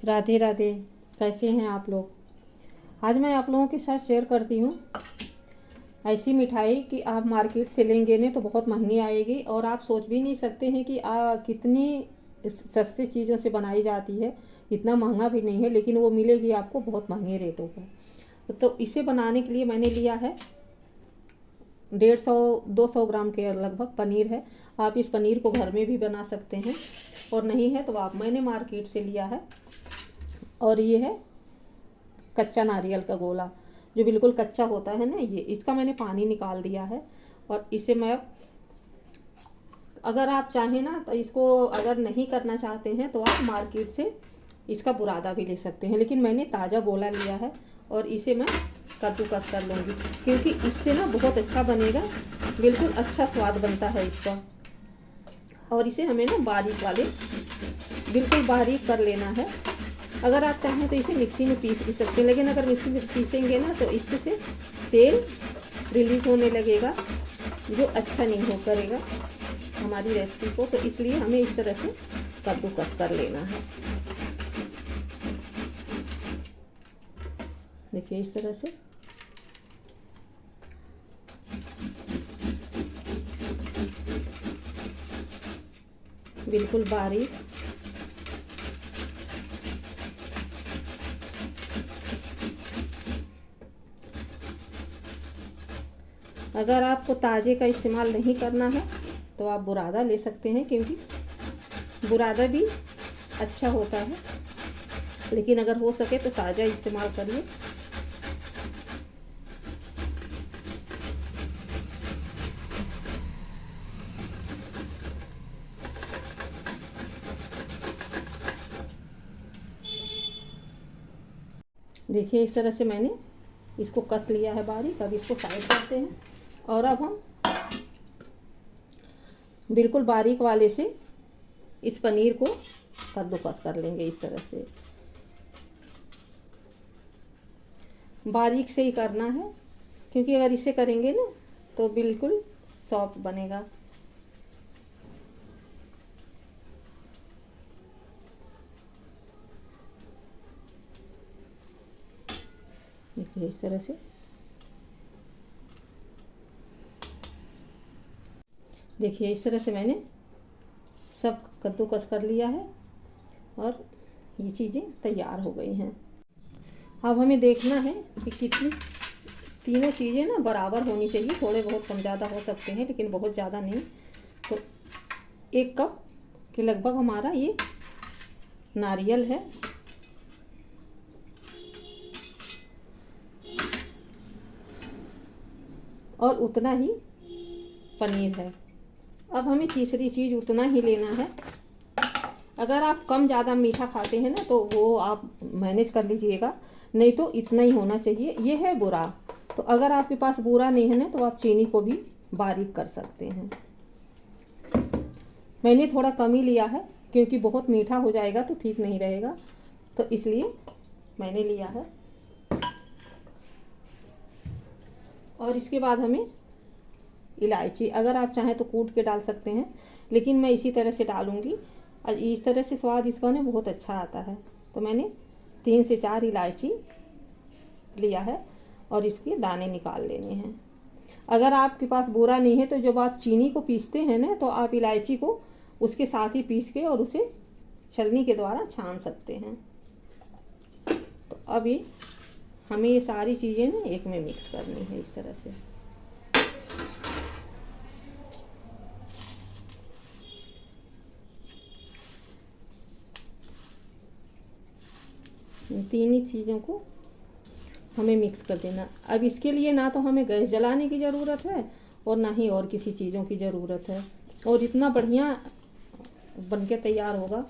राधे राधे। कैसे हैं आप लोग। आज मैं आप लोगों के साथ शेयर करती हूँ ऐसी मिठाई कि आप मार्केट से लेंगे ना तो बहुत महंगी आएगी और आप सोच भी नहीं सकते हैं कि कितनी सस्ती चीज़ों से बनाई जाती है। इतना महंगा भी नहीं है लेकिन वो मिलेगी आपको बहुत महंगे रेटों पर। तो इसे बनाने के लिए मैंने लिया है 150-200 ग्राम के लगभग पनीर है। आप इस पनीर को घर में भी बना सकते हैं और नहीं है तो मैंने मार्केट से लिया है। और ये है कच्चा नारियल का गोला, जो बिल्कुल कच्चा होता है ना, ये इसका मैंने पानी निकाल दिया है। और इसे मैं, अगर आप चाहें ना तो इसको, अगर नहीं करना चाहते हैं तो आप मार्केट से इसका बुरादा भी ले सकते हैं, लेकिन मैंने ताज़ा गोला लिया है और इसे मैं कद्दूकस कर लूँगी क्योंकि इससे ना बहुत अच्छा बनेगा, बिल्कुल अच्छा स्वाद बनता है इसका। और इसे हमें ना बारीक वाले बिल्कुल बारीक कर लेना है। अगर आप चाहें तो इसे मिक्सी में पीस भी सकते हैं, लेकिन अगर मिक्सी में पीसेंगे ना तो इससे से तेल रिलीज होने लगेगा जो अच्छा नहीं हो करेगा हमारी रेसिपी को। तो इसलिए हमें इस तरह से कद्दूकस कर लेना है। देखिए इस तरह से बिल्कुल बारीक। अगर आपको ताजे का इस्तेमाल नहीं करना है तो आप बुरादा ले सकते हैं, क्योंकि बुरादा भी अच्छा होता है, लेकिन अगर हो सके तो ताज़ा इस्तेमाल करिए। देखिए इस तरह से मैंने इसको कस लिया है बारीक। अब इसको साइड करते हैं और अब हम बिल्कुल बारीक वाले से इस पनीर को कद्दूकस कर लेंगे। इस तरह से बारीक से ही करना है, क्योंकि अगर इसे करेंगे ना तो बिल्कुल सॉफ्ट बनेगा। देखिए इस तरह से, देखिए इस तरह से मैंने सब कद्दूकस कर लिया है और ये चीज़ें तैयार हो गई हैं। अब हमें देखना है कि कितनी, तीनों चीज़ें ना बराबर होनी चाहिए। थोड़े बहुत कम ज़्यादा हो सकते हैं लेकिन बहुत ज़्यादा नहीं। तो 1 कप के लगभग हमारा ये नारियल है और उतना ही पनीर है। अब हमें तीसरी चीज़ उतना ही लेना है। अगर आप कम ज़्यादा मीठा खाते हैं ना तो वो आप मैनेज कर लीजिएगा, नहीं तो इतना ही होना चाहिए। ये है बूरा, तो अगर आपके पास बूरा नहीं है ना तो आप चीनी को भी बारीक कर सकते हैं। मैंने थोड़ा कम ही लिया है क्योंकि बहुत मीठा हो जाएगा तो ठीक नहीं रहेगा, तो इसलिए मैंने लिया है। और इसके बाद हमें इलायची, अगर आप चाहें तो कूट के डाल सकते हैं, लेकिन मैं इसी तरह से डालूँगी। इस तरह से स्वाद इसका ना बहुत अच्छा आता है। तो मैंने 3 से 4 इलायची लिया है और इसके दाने निकाल लेने हैं। अगर आपके पास बूरा नहीं है तो जब आप चीनी को पीसते हैं ना तो आप इलायची को उसके साथ ही पीस के और उसे छलनी के द्वारा छान सकते हैं। तो अभी हमें ये सारी चीज़ें ना एक में मिक्स करनी है इस तरह से। तीन ही चीज़ों को हमें मिक्स कर देना। अब इसके लिए ना तो हमें गैस जलाने की ज़रूरत है और ना ही और किसी चीज़ों की ज़रूरत है, और इतना बढ़िया बनके तैयार होगा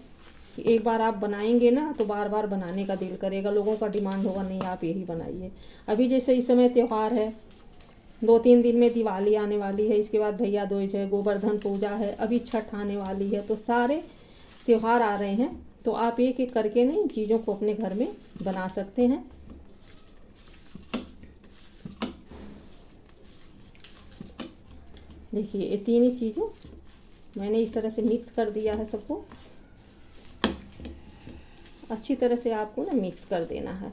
कि एक बार आप बनाएंगे ना तो बार बार बनाने का दिल करेगा। लोगों का डिमांड होगा नहीं आप यही बनाइए। अभी जैसे इस समय त्यौहार है, 2-3 दिन में दिवाली आने वाली है, इसके बाद भैया दूज है, गोवर्धन पूजा है, अभी छठ आने वाली है, तो सारे त्यौहार आ रहे हैं। तो आप एक एक करके ना इन चीज़ों को अपने घर में बना सकते हैं। देखिए ये तीन ही चीज़ों मैंने इस तरह से मिक्स कर दिया है सबको। अच्छी तरह से आपको ना मिक्स कर देना है।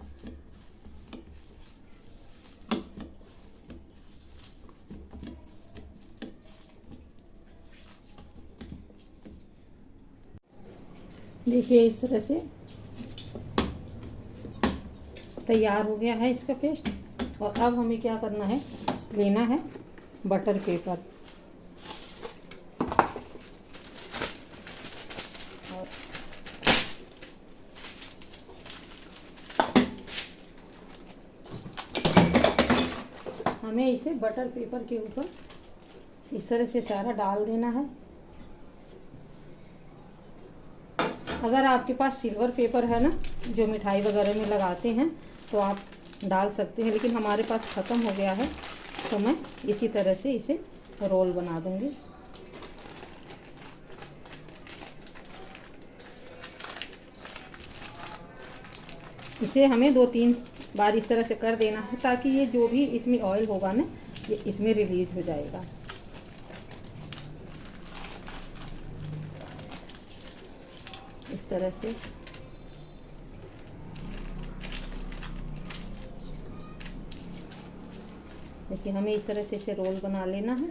देखिए इस तरह से तैयार हो गया है इसका पेस्ट। और अब हमें क्या करना है, लेना है बटर पेपर। और हमें इसे बटर पेपर के ऊपर इस तरह से सारा डाल देना है। अगर आपके पास सिल्वर पेपर है ना, जो मिठाई वगैरह में लगाते हैं, तो आप डाल सकते हैं, लेकिन हमारे पास ख़त्म हो गया है, तो मैं इसी तरह से इसे रोल बना दूंगी। इसे हमें 2-3 बार इस तरह से कर देना है, ताकि ये जो भी इसमें ऑयल होगा ना, ये इसमें रिलीज हो जाएगा। इस तरह से देखिए, हमें इस तरह से इसे रोल बना लेना है।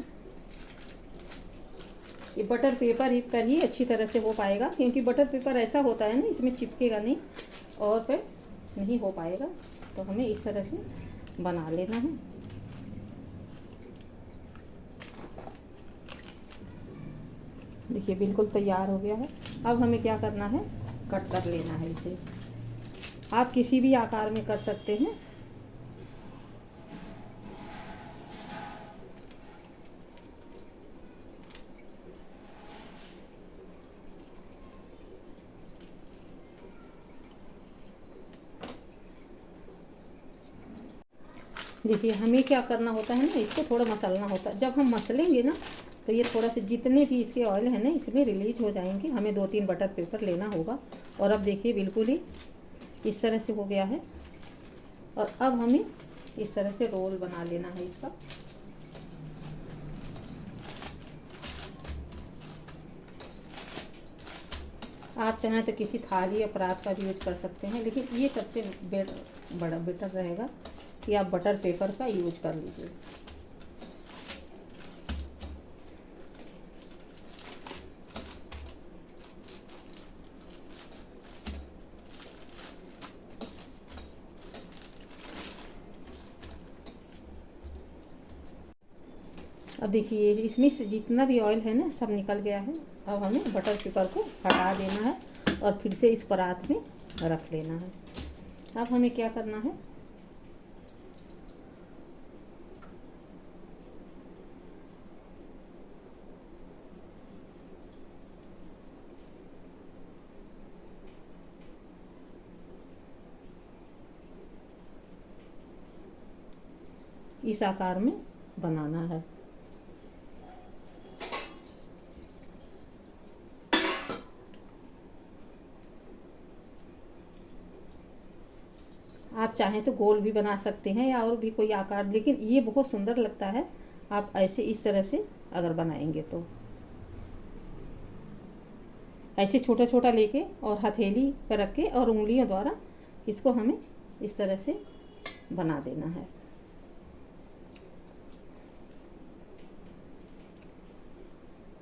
ये बटर पेपर पर ही अच्छी तरह से हो पाएगा, क्योंकि बटर पेपर ऐसा होता है ना, इसमें चिपकेगा नहीं और फिर नहीं हो पाएगा। तो हमें इस तरह से बना लेना है। देखिए बिल्कुल तैयार हो गया है। अब हमें क्या करना है, कट कर लेना है इसे। आप किसी भी आकार में कर सकते हैं। देखिए हमें क्या करना होता है ना, इसको थोड़ा मसलना होता है। जब हम मसलेंगे ना, तो ये थोड़ा से जितने भी इसके ऑयल है ना, इसमें रिलीज हो जाएंगे। हमें 2-3 बटर पेपर लेना होगा। और अब देखिए बिल्कुल ही इस तरह से हो गया है। और अब हमें इस तरह से रोल बना लेना है इसका। आप चाहें तो किसी थाली या परात का भी यूज कर सकते हैं, लेकिन ये सबसे बड़ा बेटर रहेगा कि आप बटर पेपर का यूज कर लीजिए। अब देखिए इसमें से जितना भी ऑयल है ना, सब निकल गया है। अब हमें बटर पेपर को हटा देना है और फिर से इस परात में रख लेना है। अब हमें क्या करना है, इस आकार में बनाना है। आप चाहें तो गोल भी बना सकते हैं या और भी कोई आकार, लेकिन ये बहुत सुंदर लगता है आप ऐसे इस तरह से अगर बनाएंगे तो। ऐसे छोटा छोटा लेके और हथेली पर रख के और उंगलियों द्वारा इसको हमें इस तरह से बना देना है।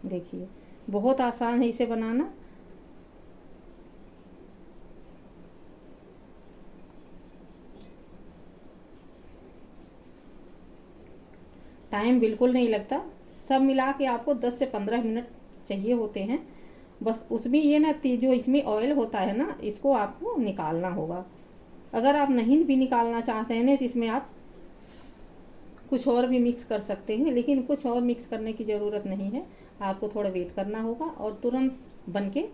देखिए बहुत आसान है इसे बनाना। टाइम बिल्कुल नहीं लगता। सब मिला के आपको 10 से 15 मिनट चाहिए होते हैं बस। उसमें ये ना, जो इसमें ऑयल होता है ना, इसको आपको निकालना होगा। अगर आप नहीं भी निकालना चाहते हैं ना, तो इसमें आप कुछ और भी मिक्स कर सकते हैं, लेकिन कुछ और मिक्स करने की ज़रूरत नहीं है। आपको थोड़ा वेट करना होगा और तुरंत बनके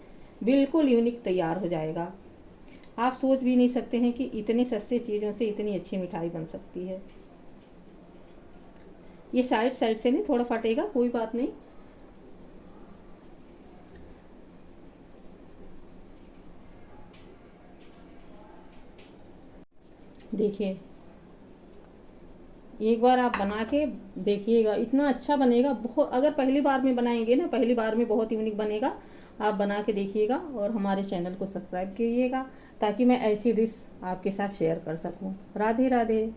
बिल्कुल यूनिक तैयार हो जाएगा। आप सोच भी नहीं सकते हैं कि इतनी सस्ती चीज़ों से इतनी अच्छी मिठाई बन सकती है। ये साइड साइड से नहीं, थोड़ा फटेगा, कोई बात नहीं। देखिए एक बार आप बना के देखिएगा, इतना अच्छा बनेगा। बहुत, अगर पहली बार में बनाएंगे ना, पहली बार में बहुत यूनिक बनेगा। आप बना के देखिएगा और हमारे चैनल को सब्सक्राइब कीजिएगा ताकि मैं ऐसी डिश आपके साथ शेयर कर सकूं। राधे राधे।